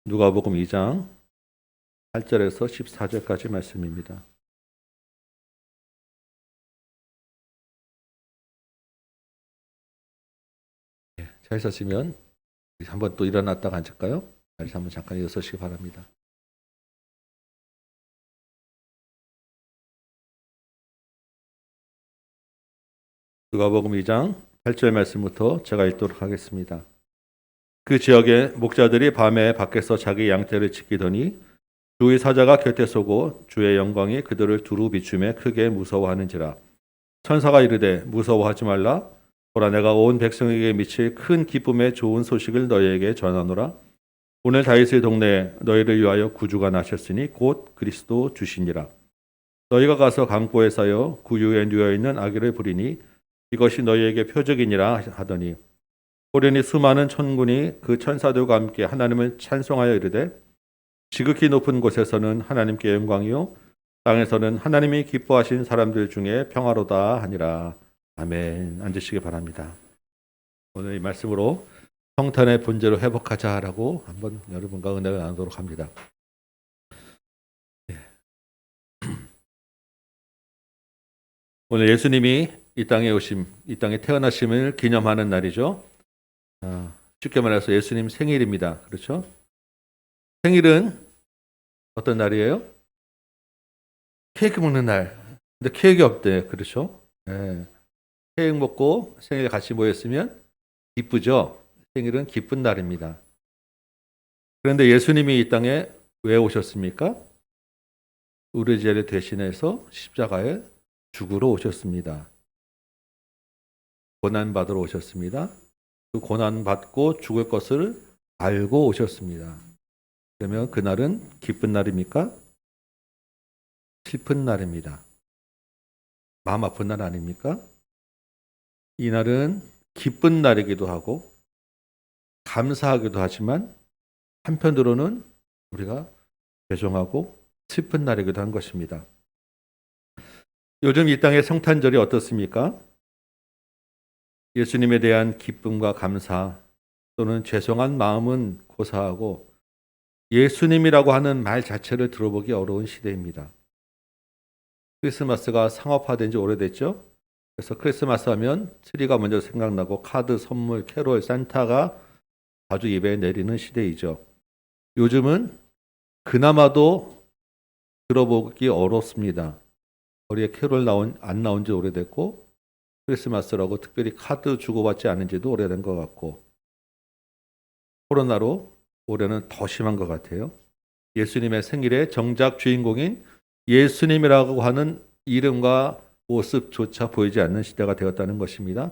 누가복음 2장 8절에서 14절까지 말씀입니다. 잘 썼으면 한번 또 일어났다가 앉을까요? 다시 한번 잠깐 일어서시기 바랍니다. 누가복음 2장 8절 말씀부터 제가 읽도록 하겠습니다. 그 지역의 목자들이 밤에 밖에서 자기 양떼를 지키더니 주의 사자가 곁에 서고 주의 영광이 그들을 두루 비추매 크게 무서워하는지라. 천사가 이르되 무서워하지 말라. 보라, 내가 온 백성에게 미칠 큰 기쁨의 좋은 소식을 너희에게 전하노라. 오늘 다윗의 동네에 너희를 위하여 구주가 나셨으니 곧 그리스도 주시니라. 너희가 가서 강보에 쌓여 구유에 누워 있는 아기를 부리니 이것이 너희에게 표적이니라 하더니, 호련히 수많은 천군이 그 천사들과 함께 하나님을 찬송하여 이르되, 지극히 높은 곳에서는 하나님께 영광이요 땅에서는 하나님이 기뻐하신 사람들 중에 평화로다 하니라. 아멘. 앉으시기 바랍니다. 오늘 이 말씀으로 성탄의 본질을 회복하자라고 한번 여러분과 은혜를 나누도록 합니다. 오늘 예수님이 이 땅에 오심, 이 땅에 태어나심을 기념하는 날이죠. 쉽게 말해서 예수님 생일입니다. 그렇죠? 생일은 어떤 날이에요? 케이크 먹는 날. 근데 케이크 없대. 그렇죠? 네. 케이크 먹고 생일 같이 모였으면 기쁘죠? 생일은 기쁜 날입니다. 그런데 예수님이 이 땅에 왜 오셨습니까? 우리 죄를 대신해서 십자가에 죽으러 오셨습니다. 고난받으러 오셨습니다. 그 고난받고 죽을 것을 알고 오셨습니다. 그러면 그날은 기쁜 날입니까? 슬픈 날입니다. 마음 아픈 날 아닙니까? 이 날은 기쁜 날이기도 하고 감사하기도 하지만 한편으로는 우리가 죄송하고 슬픈 날이기도 한 것입니다. 요즘 이 땅의 성탄절이 어떻습니까? 예수님에 대한 기쁨과 감사 또는 죄송한 마음은 고사하고 예수님이라고 하는 말 자체를 들어보기 어려운 시대입니다. 크리스마스가 상업화된 지 오래됐죠? 그래서 크리스마스 하면 트리가 먼저 생각나고 카드, 선물, 캐롤, 산타가 자주 입에 내리는 시대이죠. 요즘은 그나마도 들어보기 어렵습니다. 거리에 캐롤 안 나온 지 오래됐고 크리스마스라고 특별히 카드 주고받지 않은 지도 오래된 것 같고 코로나로 올해는 더 심한 것 같아요. 예수님의 생일의 정작 주인공인 예수님이라고 하는 이름과 모습조차 보이지 않는 시대가 되었다는 것입니다.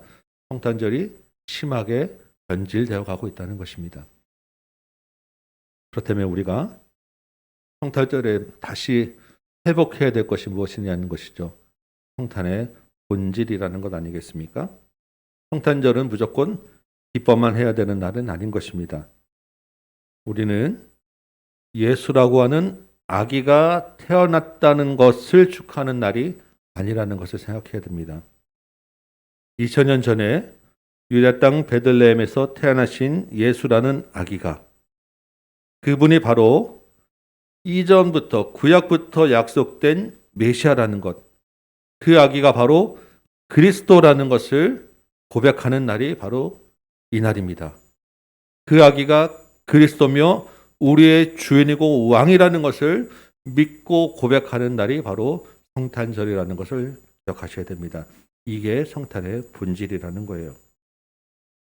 성탄절이 심하게 변질되어 가고 있다는 것입니다. 그렇다면 우리가 성탄절에 다시 회복해야 될 것이 무엇이냐는 것이죠. 성탄의 본질이라는 것 아니겠습니까? 성탄절은 무조건 기뻐만 해야 되는 날은 아닌 것입니다. 우리는 예수라고 하는 아기가 태어났다는 것을 축하하는 날이 아니라는 것을 생각해야 됩니다. 2000년 전에 유다 땅 베들레헴에서 태어나신 예수라는 아기가, 그분이 바로 이전부터 구약부터 약속된 메시아라는 것, 그 아기가 바로 그리스도라는 것을 고백하는 날이 바로 이 날입니다. 그 아기가 그리스도며 우리의 주인이고 왕이라는 것을 믿고 고백하는 날이 바로 성탄절이라는 것을 기억하셔야 됩니다. 이게 성탄의 본질이라는 거예요.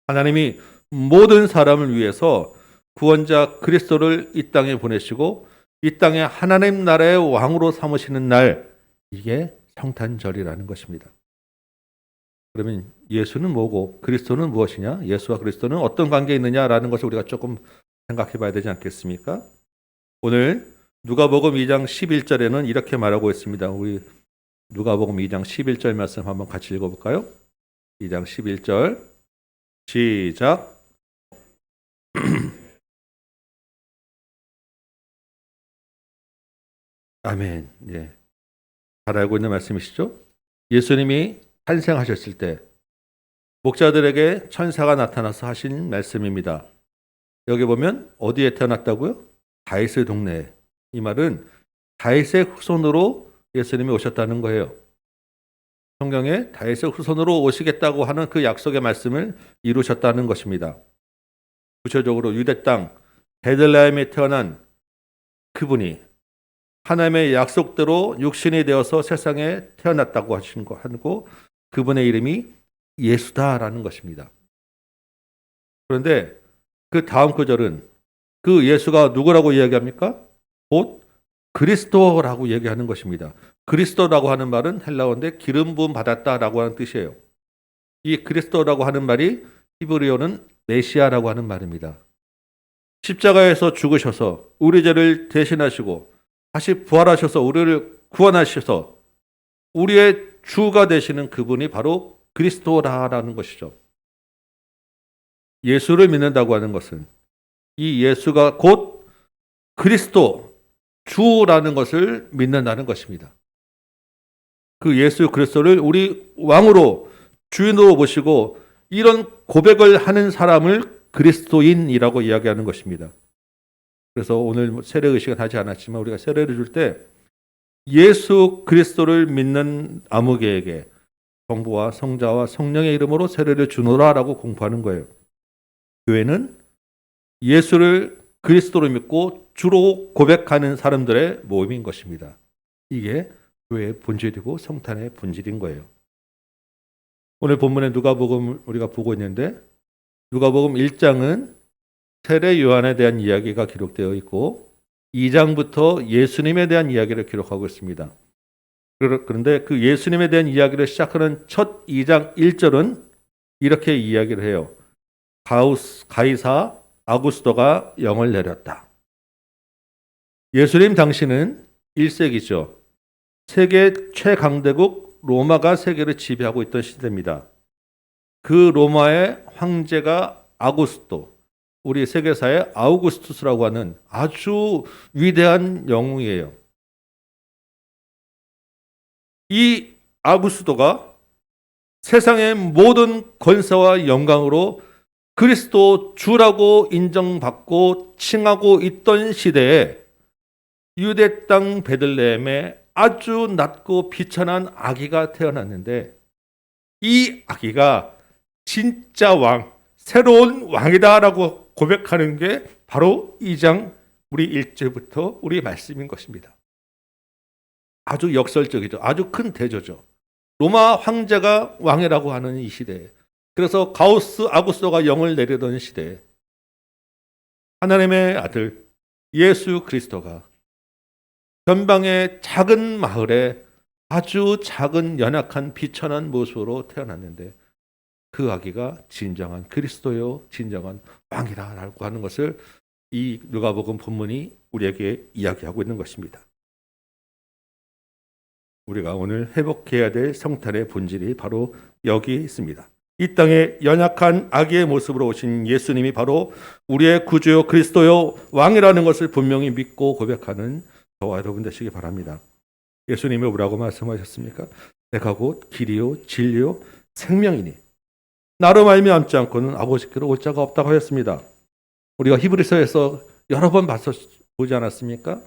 하나님이 모든 사람을 위해서 구원자 그리스도를 이 땅에 보내시고 이 땅에 하나님 나라의 왕으로 삼으시는 날, 이게 성탄절이라는 것입니다. 그러면 예수는 뭐고 그리스도는 무엇이냐? 예수와 그리스도는 어떤 관계에 있느냐라는 것을 우리가 조금 생각해 봐야 되지 않겠습니까? 오늘 누가복음 2장 11절에는 이렇게 말하고 있습니다. 우리 누가복음 2장 11절 말씀 한번 같이 읽어볼까요? 2장 11절 시작. 아멘. 예. 잘 알고 있는 말씀이시죠? 예수님이 탄생하셨을 때 목자들에게 천사가 나타나서 하신 말씀입니다. 여기 보면 어디에 태어났다고요? 다윗의 동네에. 이 말은 다윗의 후손으로 예수님이 오셨다는 거예요. 성경에 다윗의 후손으로 오시겠다고 하는 그 약속의 말씀을 이루셨다는 것입니다. 구체적으로 유대 땅 베들레헴에 태어난 그분이 하나님의 약속대로 육신이 되어서 세상에 태어났다고 하고 그분의 이름이 예수다라는 것입니다. 그런데 그 다음 구절은 그 예수가 누구라고 이야기합니까? 곧 그리스도라고 얘기하는 것입니다. 그리스도라고 하는 말은 헬라어인데 기름 부음 받았다라고 하는 뜻이에요. 이 그리스도라고 하는 말이 히브리어는 메시아라고 하는 말입니다. 십자가에서 죽으셔서 우리 죄를 대신하시고 다시 부활하셔서 우리를 구원하셔서 우리의 주가 되시는 그분이 바로 그리스도라는 것이죠. 예수를 믿는다고 하는 것은 이 예수가 곧 그리스도, 주라는 것을 믿는다는 것입니다. 그 예수 그리스도를 우리 왕으로 주인으로 모시고 이런 고백을 하는 사람을 그리스도인이라고 이야기하는 것입니다. 그래서 오늘 세례의식은 하지 않았지만 우리가 세례를 줄 때 예수 그리스도를 믿는 아무개에게 성부와 성자와 성령의 이름으로 세례를 주노라라고 공부하는 거예요. 교회는 예수를 그리스도로 믿고 주로 고백하는 사람들의 모임인 것입니다. 이게 교회의 본질이고 성탄의 본질인 거예요. 오늘 본문의 누가복음 우리가 보고 있는데 누가복음 1장은 세례 요한에 대한 이야기가 기록되어 있고 2장부터 예수님에 대한 이야기를 기록하고 있습니다. 그런데 그 예수님에 대한 이야기를 시작하는 첫 2장 1절은 이렇게 이야기를 해요. 가이사 아구스토가 영을 내렸다. 예수님 당시는 1세기죠. 세계 최강대국 로마가 세계를 지배하고 있던 시대입니다. 그 로마의 황제가 아구스토, 우리 세계사의 아우구스투스라고 하는 아주 위대한 영웅이에요. 이 아구스토가 세상의 모든 권세와 영광으로 그리스도 주라고 인정받고 칭하고 있던 시대에 유대 땅 베들레헴에 아주 낮고 비천한 아기가 태어났는데 이 아기가 진짜 왕, 새로운 왕이다라고 고백하는 게 바로 2장 우리 1절부터 우리 말씀인 것입니다. 아주 역설적이죠. 아주 큰 대조죠. 로마 황제가 왕이라고 하는 이 시대에 그래서 아구스토가 영을 내리던 시대에 하나님의 아들 예수 그리스도가 변방의 작은 마을에 아주 작은 연약한 비천한 모습으로 태어났는데 그 아기가 진정한 그리스도요 진정한 왕이라고 하는 것을 이 누가복음 본문이 우리에게 이야기하고 있는 것입니다. 우리가 오늘 회복해야 될 성탄의 본질이 바로 여기에 있습니다. 이 땅에 연약한 아기의 모습으로 오신 예수님이 바로 우리의 구주요 그리스도요 왕이라는 것을 분명히 믿고 고백하는 저와 여러분 되시기 바랍니다. 예수님이 뭐라고 말씀하셨습니까? 내가 곧 길이요 진리요 생명이니 나로 말미암지 않고는 아버지께로 올 자가 없다고 하였습니다. 우리가 히브리서에서 여러 번 보지 않았습니까?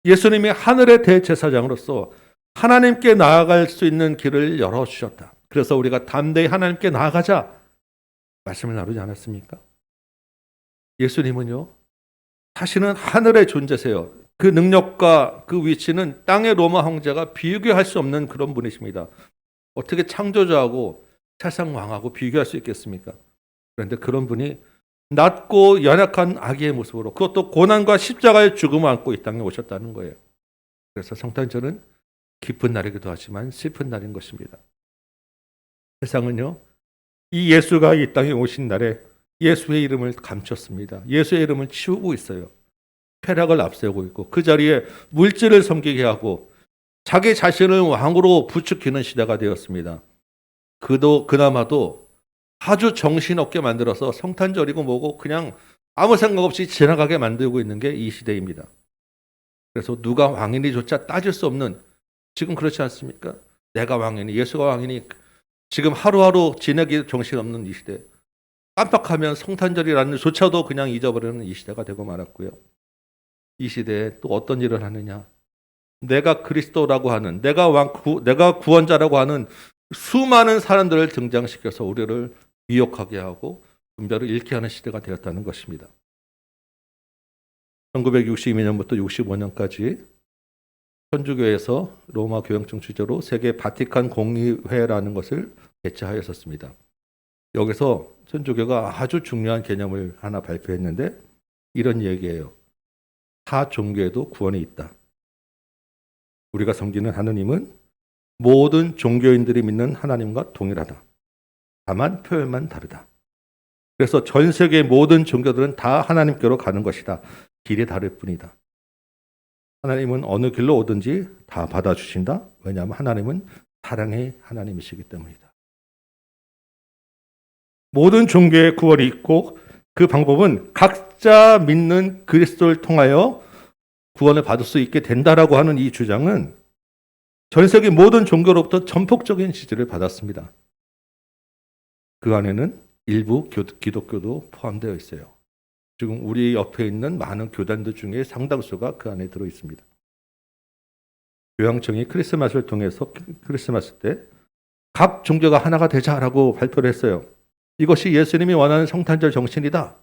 예수님이 하늘의 대제사장으로서 하나님께 나아갈 수 있는 길을 열어주셨다. 그래서 우리가 담대히 하나님께 나아가자 말씀을 나누지 않았습니까? 예수님은요 사실은 하늘의 존재세요. 그 능력과 그 위치는 땅의 로마 황제가 비교할 수 없는 그런 분이십니다. 어떻게 창조주하고 세상 왕하고 비교할 수 있겠습니까? 그런데 그런 분이 낮고 연약한 아기의 모습으로 그것도 고난과 십자가의 죽음을 안고 이 땅에 오셨다는 거예요. 그래서 성탄절은 기쁜 날이기도 하지만 슬픈 날인 것입니다. 세상은요 이 예수가 이 땅에 오신 날에 예수의 이름을 감췄습니다. 예수의 이름을 치우고 있어요. 쾌락을 앞세우고 있고 그 자리에 물질을 섬기게 하고 자기 자신을 왕으로 부추기는 시대가 되었습니다. 그나마도 아주 정신없게 만들어서 성탄절이고 뭐고 그냥 아무 생각 없이 지나가게 만들고 있는 게 이 시대입니다. 그래서 누가 왕이니조차 따질 수 없는 지금 그렇지 않습니까? 내가 왕이니 예수가 왕이니 지금 하루하루 지내기 정신없는 이 시대 깜빡하면 성탄절이라는 조차도 그냥 잊어버리는 이 시대가 되고 말았고요. 이 시대에 또 어떤 일을 하느냐? 내가 그리스도라고 하는, 내가 구원자라고 하는 수많은 사람들을 등장시켜서 우리를 미혹하게 하고 분별을 잃게 하는 시대가 되었다는 것입니다. 1962년부터 65년까지 천주교에서 로마 교황청 주재로 세계 바티칸 공의회라는 것을 개최하였었습니다. 여기서 천주교가 아주 중요한 개념을 하나 발표했는데 이런 얘기예요. 타 종교에도 구원이 있다. 우리가 섬기는 하느님은 모든 종교인들이 믿는 하나님과 동일하다. 다만 표현만 다르다. 그래서 전 세계의 모든 종교들은 다 하나님께로 가는 것이다. 길이 다를 뿐이다. 하나님은 어느 길로 오든지 다 받아주신다. 왜냐하면 하나님은 사랑의 하나님이시기 때문이다. 모든 종교의 구원이 있고 그 방법은 각자 믿는 그리스도를 통하여 구원을 받을 수 있게 된다라고 하는 이 주장은 전 세계 모든 종교로부터 전폭적인 지지를 받았습니다. 그 안에는 일부 기독교도 포함되어 있어요. 지금 우리 옆에 있는 많은 교단들 중에 상당수가 그 안에 들어 있습니다. 교황청이 크리스마스를 통해서 크리스마스 때 각 종교가 하나가 되자라고 발표를 했어요. 이것이 예수님이 원하는 성탄절 정신이다.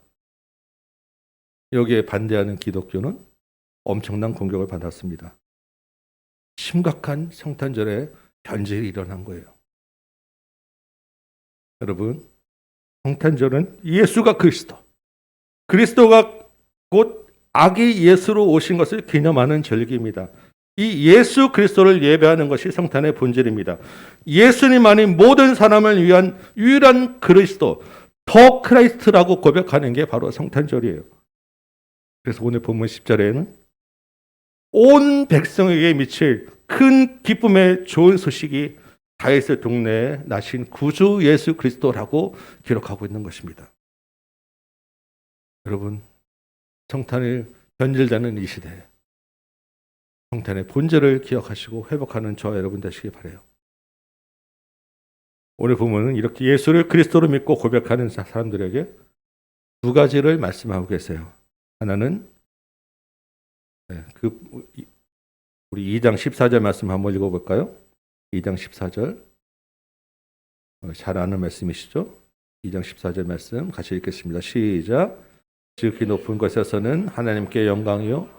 여기에 반대하는 기독교는 엄청난 공격을 받았습니다. 심각한 성탄절에 변질이 일어난 거예요. 여러분, 성탄절은 예수가 그리스도가 곧 아기 예수로 오신 것을 기념하는 절기입니다. 이 예수 그리스도를 예배하는 것이 성탄의 본질입니다. 예수님만이 모든 사람을 위한 유일한 그리스도, 더 크라이스트라고 고백하는 게 바로 성탄절이에요. 그래서 오늘 본문 10절에는 온 백성에게 미칠 큰 기쁨의 좋은 소식이 다윗의 동네에 나신 구주 예수 그리스도라고 기록하고 있는 것입니다. 여러분, 성탄을 변질되는 이 시대에 성탄의 본질을 기억하시고 회복하는 저와 여러분 되시기 바라요. 오늘 보면은 이렇게 예수를 그리스도로 믿고 고백하는 사람들에게 두 가지를 말씀하고 계세요. 하나는 우리 2장 14절 말씀 한번 읽어볼까요? 2장 14절 잘 아는 말씀이시죠? 2장 14절 말씀 같이 읽겠습니다. 시작. 지극히 높은 곳에서는 하나님께 영광이요.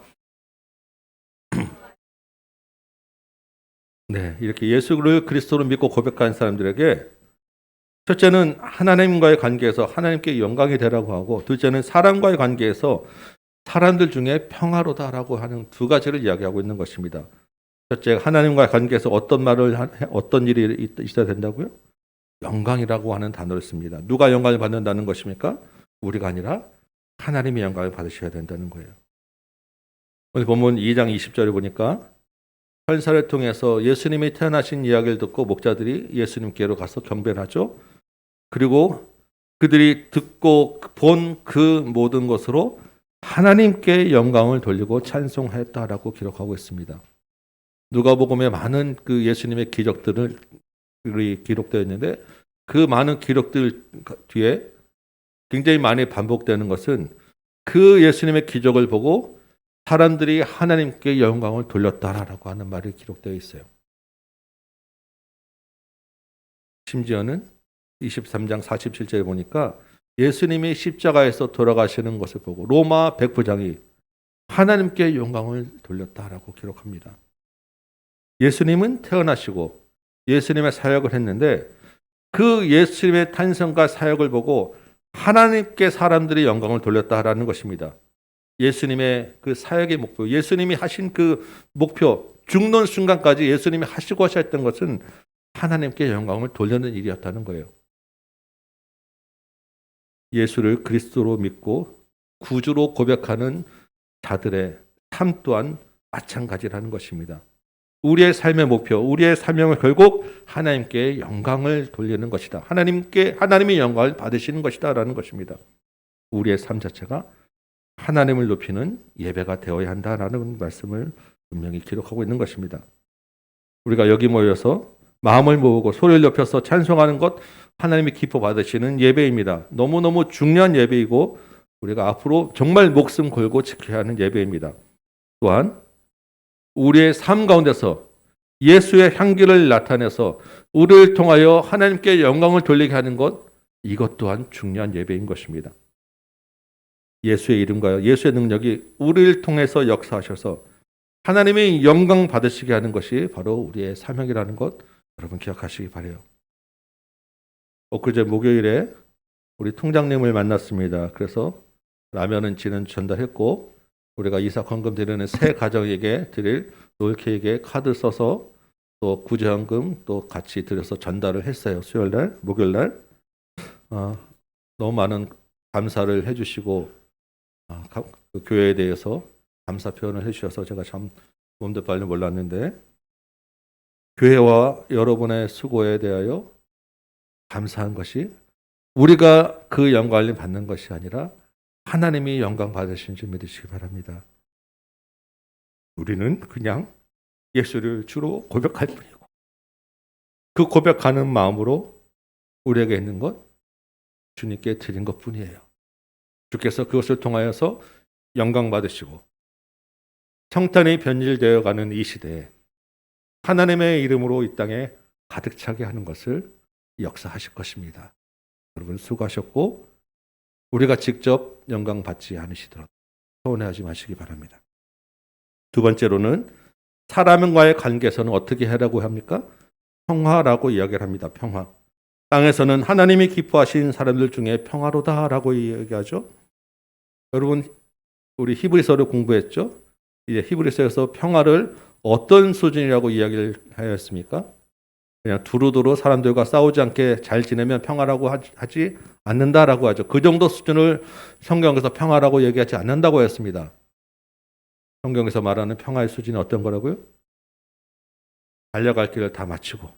네, 이렇게 예수를 그리스도로 믿고 고백하는 사람들에게 첫째는 하나님과의 관계에서 하나님께 영광이 되라고 하고, 둘째는 사람과의 관계에서 사람들 중에 평화로다라고 하는 두 가지를 이야기하고 있는 것입니다. 첫째, 하나님과의 관계에서 어떤 일이 있어야 된다고요? 영광이라고 하는 단어를 씁니다. 누가 영광을 받는다는 것입니까? 우리가 아니라 하나님이 영광을 받으셔야 된다는 거예요. 오늘 본문 2장 20절에 보니까 천사를 통해서 예수님이 태어나신 이야기를 듣고 목자들이 예수님께로 가서 경배를 하죠. 그리고 그들이 듣고 본 그 모든 것으로 하나님께 영광을 돌리고 찬송하였다라고 기록하고 있습니다. 누가복음에 많은 그 예수님의 기적들이 기록되어 있는데 그 많은 기록들 뒤에 굉장히 많이 반복되는 것은 그 예수님의 기적을 보고 사람들이 하나님께 영광을 돌렸다라고 하는 말이 기록되어 있어요. 심지어는 23장 47절에 보니까 예수님이 십자가에서 돌아가시는 것을 보고 로마 백부장이 하나님께 영광을 돌렸다라고 기록합니다. 예수님은 태어나시고 예수님의 사역을 했는데 그 예수님의 탄생과 사역을 보고 하나님께 사람들이 영광을 돌렸다라는 것입니다. 예수님의 그 사역의 목표, 예수님이 하신 그 목표, 죽는 순간까지 예수님이 하시고 하셨던 것은 하나님께 영광을 돌리는 일이었다는 거예요. 예수를 그리스도로 믿고 구주로 고백하는 자들의 삶 또한 마찬가지라는 것입니다. 우리의 삶의 목표, 우리의 사명은 결국 하나님께 영광을 돌리는 것이다. 하나님이 영광을 받으시는 것이다라는 것입니다. 우리의 삶 자체가 하나님을 높이는 예배가 되어야 한다라는 말씀을 분명히 기록하고 있는 것입니다. 우리가 여기 모여서 마음을 모으고 소리를 높여서 찬송하는 것, 하나님이 기뻐 받으시는 예배입니다. 너무너무 중요한 예배이고 우리가 앞으로 정말 목숨 걸고 지켜야 하는 예배입니다. 또한 우리의 삶 가운데서 예수의 향기를 나타내서 우리를 통하여 하나님께 영광을 돌리게 하는 것, 이것 또한 중요한 예배인 것입니다. 예수의 이름과 예수의 능력이 우리를 통해서 역사하셔서 하나님의 영광 받으시게 하는 것이 바로 우리의 사명이라는 것, 여러분 기억하시기 바라요. 엊그제 목요일에 우리 통장님을 만났습니다. 그래서 라면은 지는 전달했고, 우리가 이사 헌금 드리는 새 가정에게 드릴 롤케이크에 카드 써서 또 구제헌금 또 같이 드려서 전달을 했어요. 수요일날, 목요일날. 너무 많은 감사를 해주시고 그 교회에 대해서 감사 표현을 해주셔서 제가 참 몸도 빨리 몰랐는데, 교회와 여러분의 수고에 대하여 감사한 것이 우리가 그 영광을 받는 것이 아니라 하나님이 영광 받으신 줄 믿으시기 바랍니다. 우리는 그냥 예수를 주로 고백할 뿐이고, 그 고백하는 마음으로 우리에게 있는 것 주님께 드린 것 뿐이에요. 주께서 그것을 통하여서 영광 받으시고 성탄이 변질되어 가는 이 시대에 하나님의 이름으로 이 땅에 가득 차게 하는 것을 역사하실 것입니다. 여러분 수고하셨고, 우리가 직접 영광 받지 않으시도록 서운해하지 마시기 바랍니다. 두 번째로는 사람과의 관계에서는 어떻게 하라고 합니까? 평화라고 이야기를 합니다. 평화. 땅에서는 하나님이 기뻐하신 사람들 중에 평화로다라고 이야기하죠. 여러분 우리 히브리서를 공부했죠. 이제 히브리서에서 평화를 어떤 수준이라고 이야기를 하였습니까? 그냥 두루두루 사람들과 싸우지 않게 잘 지내면 평화라고 하지 않는다라고 하죠. 그 정도 수준을 성경에서 평화라고 얘기하지 않는다고 했습니다. 성경에서 말하는 평화의 수준이 어떤 거라고요? 달려갈 길을 다 마치고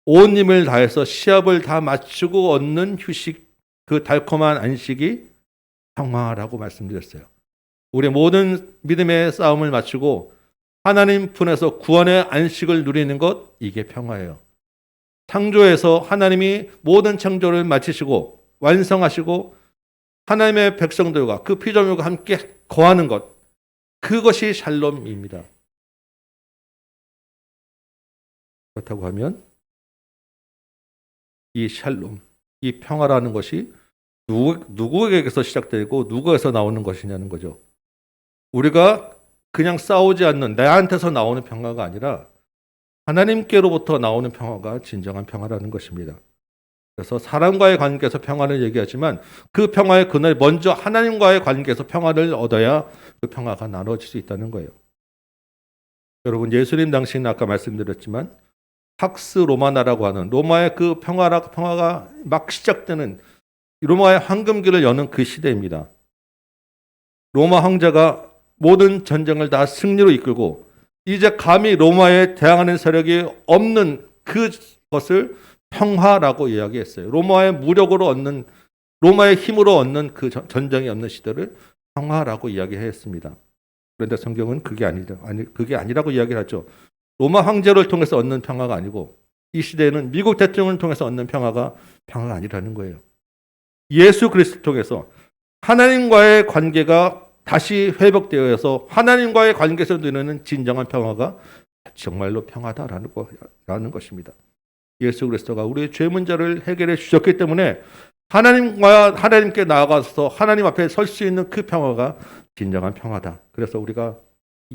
온 힘을 다해서 시합을 다 마치고 얻는 휴식, 그 달콤한 안식이 평화라고 말씀드렸어요. 우리 모든 믿음의 싸움을 마치고 하나님 품에서 구원의 안식을 누리는 것, 이게 평화예요. 창조에서 하나님이 모든 창조를 마치시고 완성하시고 하나님의 백성들과 그 피조물과 함께 거하는 것, 그것이 샬롬입니다. 그렇다고 하면 이 샬롬, 이 평화라는 것이 누구에게서 시작되고 누구에서 나오는 것이냐는 거죠. 우리가 그냥 싸우지 않는 나한테서 나오는 평화가 아니라 하나님께로부터 나오는 평화가 진정한 평화라는 것입니다. 그래서 사람과의 관계에서 평화를 얘기하지만 그 평화의 그날 먼저 하나님과의 관계에서 평화를 얻어야 그 평화가 나눠질 수 있다는 거예요. 여러분 예수님 당시는 아까 말씀드렸지만 팍스 로마나라고 하는 로마의 그 평화가 막 시작되는 로마의 황금기를 여는 그 시대입니다. 로마 황제가 모든 전쟁을 다 승리로 이끌고 이제 감히 로마에 대항하는 세력이 없는 그것을 평화라고 이야기했어요. 로마의 무력으로 얻는, 로마의 힘으로 얻는 그 전쟁이 없는 시대를 평화라고 이야기했습니다. 그런데 성경은 그게 아니라고 이야기를 하죠. 로마 황제를 통해서 얻는 평화가 아니고 이 시대에는 미국 대통령을 통해서 얻는 평화가 아니라는 거예요. 예수 그리스도를 통해서 하나님과의 관계가 다시 회복되어서 하나님과의 관계에서 누리는 진정한 평화가 정말로 평화다라는 것입니다. 예수 그리스도가 우리의 죄 문제를 해결해 주셨기 때문에 하나님께 나아가서 하나님 앞에 설 수 있는 그 평화가 진정한 평화다. 그래서 우리가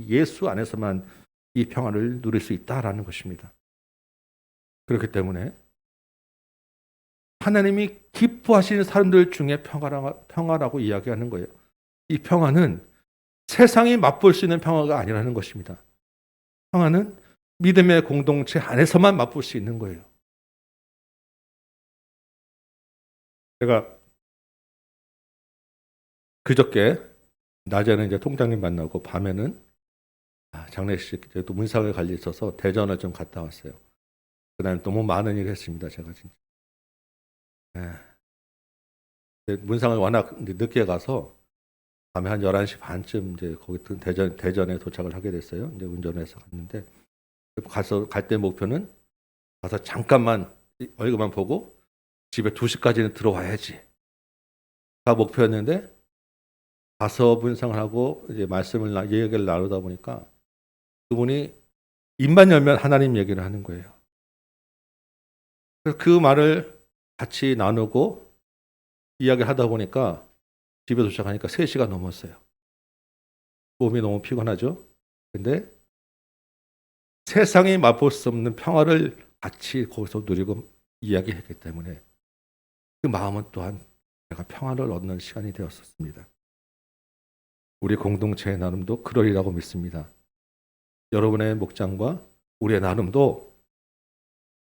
예수 안에서만 이 평화를 누릴 수 있다라는 것입니다. 그렇기 때문에 하나님이 기뻐하시는 사람들 중에 평화라고 이야기하는 거예요. 이 평화는 세상이 맛볼 수 있는 평화가 아니라는 것입니다. 평화는 믿음의 공동체 안에서만 맛볼 수 있는 거예요. 제가 그저께 낮에는 이제 통장님 만나고 밤에는 장례식 또 문상을 갈 일이 있어서 대전을 좀 갔다 왔어요. 그다음에 너무 많은 일을 했습니다. 제가 진짜. 문상을 워낙 늦게 가서 밤에 한 11시 반쯤 이제 거기 대전에 도착을 하게 됐어요. 이제 운전해서 갔는데 갈 때 목표는 가서 잠깐만 얼굴만 보고 집에 2시까지는 들어와야지. 다 목표였는데 가서 분상을 하고 이제 얘기를 나누다 보니까 그분이 입만 열면 하나님 얘기를 하는 거예요. 그래서 그 말을 같이 나누고 이야기하다 보니까 집에 도착하니까 3시가 넘었어요. 몸이 너무 피곤하죠. 근데 세상이 맛볼 수 없는 평화를 같이 거기서 누리고 이야기했기 때문에 그 마음은 또한 내가 평화를 얻는 시간이 되었었습니다. 우리 공동체의 나눔도 그러리라고 믿습니다. 여러분의 목장과 우리의 나눔도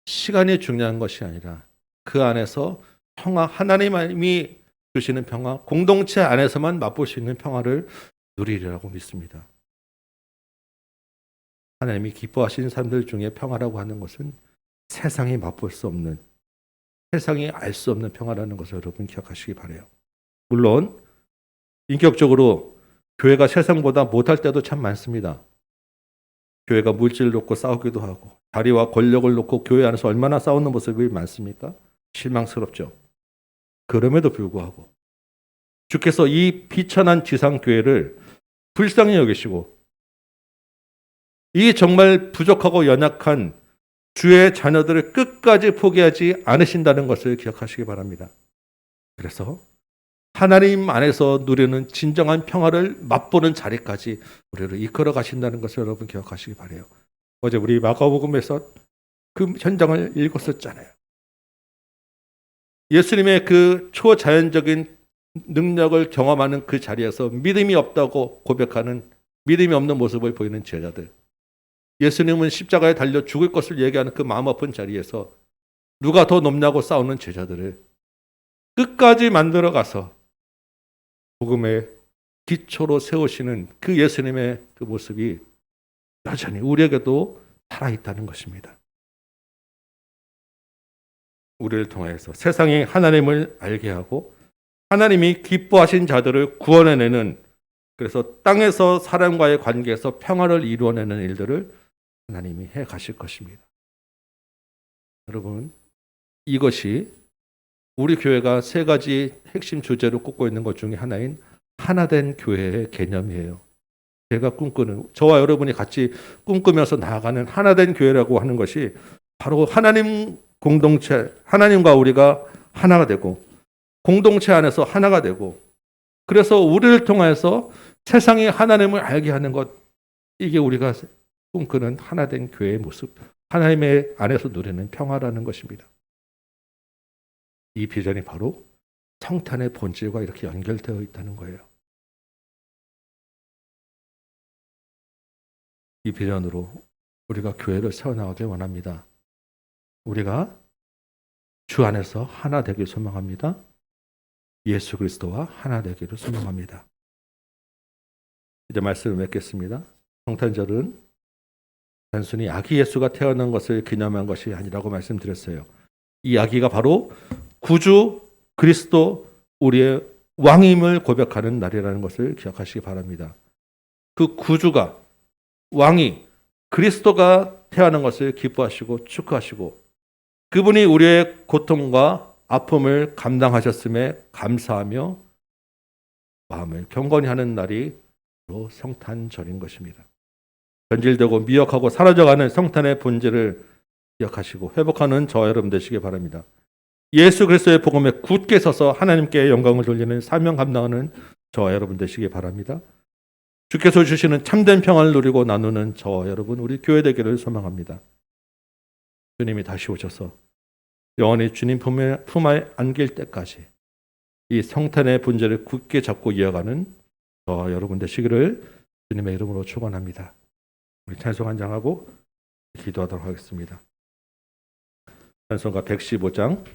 시간이 중요한 것이 아니라 그 안에서 평화, 하나님이 주시는 평화, 공동체 안에서만 맛볼 수 있는 평화를 누리리라고 믿습니다. 하나님이 기뻐하시는 사람들 중에 평화라고 하는 것은 세상이 맛볼 수 없는, 세상이 알 수 없는 평화라는 것을 여러분 기억하시기 바라요. 물론 인격적으로 교회가 세상보다 못할 때도 참 많습니다. 교회가 물질을 놓고 싸우기도 하고 자리와 권력을 놓고 교회 안에서 얼마나 싸우는 모습이 많습니까? 실망스럽죠. 그럼에도 불구하고 주께서 이 비천한 지상교회를 불쌍히 여기시고 이 정말 부족하고 연약한 주의 자녀들을 끝까지 포기하지 않으신다는 것을 기억하시기 바랍니다. 그래서 하나님 안에서 누리는 진정한 평화를 맛보는 자리까지 우리를 이끌어 가신다는 것을 여러분 기억하시기 바라요. 어제 우리 마가복음에서 그 현장을 읽었었잖아요. 예수님의 그 초자연적인 능력을 경험하는 그 자리에서 믿음이 없다고 고백하는, 믿음이 없는 모습을 보이는 제자들, 예수님은 십자가에 달려 죽을 것을 얘기하는 그 마음 아픈 자리에서 누가 더 높냐고 싸우는 제자들을 끝까지 만들어 가서 복음의 기초로 세우시는 그 예수님의 그 모습이 여전히 우리에게도 살아있다는 것입니다. 우리를 통해서 세상이 하나님을 알게 하고 하나님이 기뻐하신 자들을 구원해내는, 그래서 땅에서 사람과의 관계에서 평화를 이루어내는 일들을 하나님이 해 가실 것입니다. 여러분, 이것이 우리 교회가 3가지 핵심 주제로 꼽고 있는 것 중에 하나인 하나된 교회의 개념이에요. 제가 꿈꾸는, 저와 여러분이 같이 꿈꾸면서 나아가는 하나된 교회라고 하는 것이 바로 하나님 공동체, 하나님과 우리가 하나가 되고 공동체 안에서 하나가 되고, 그래서 우리를 통해서 세상이 하나님을 알게 하는 것, 이게 우리가 꿈꾸는 하나된 교회의 모습, 하나님의 안에서 누리는 평화라는 것입니다. 이 비전이 바로 성탄의 본질과 이렇게 연결되어 있다는 거예요. 이 비전으로 우리가 교회를 세워나가길 원합니다. 우리가 주 안에서 하나 되길 소망합니다. 예수 그리스도와 하나 되기를 소망합니다. 이제 말씀을 맺겠습니다. 성탄절은 단순히 아기 예수가 태어난 것을 기념한 것이 아니라고 말씀드렸어요. 이 아기가 바로 구주 그리스도, 우리의 왕임을 고백하는 날이라는 것을 기억하시기 바랍니다. 그 구주가, 왕이, 그리스도가 태어난 것을 기뻐하시고 축하하시고 그분이 우리의 고통과 아픔을 감당하셨음에 감사하며 마음을 경건히 하는 날이 바로 성탄절인 것입니다. 변질되고 미혹하고 사라져가는 성탄의 본질을 기억하시고 회복하는 저와 여러분 되시기 바랍니다. 예수 그리스도의 복음에 굳게 서서 하나님께 영광을 돌리는 사명 감당하는 저와 여러분 되시기 바랍니다. 주께서 주시는 참된 평안을 누리고 나누는 저와 여러분, 우리 교회 되기를 소망합니다. 주님이 다시 오셔서 영원히 주님 품에 안길 때까지 이 성탄의 본질을 굳게 잡고 이어가는 저와 여러분 되시기를 주님의 이름으로 축원합니다. 우리 찬송 한 장하고 기도하도록 하겠습니다. 찬송가 115장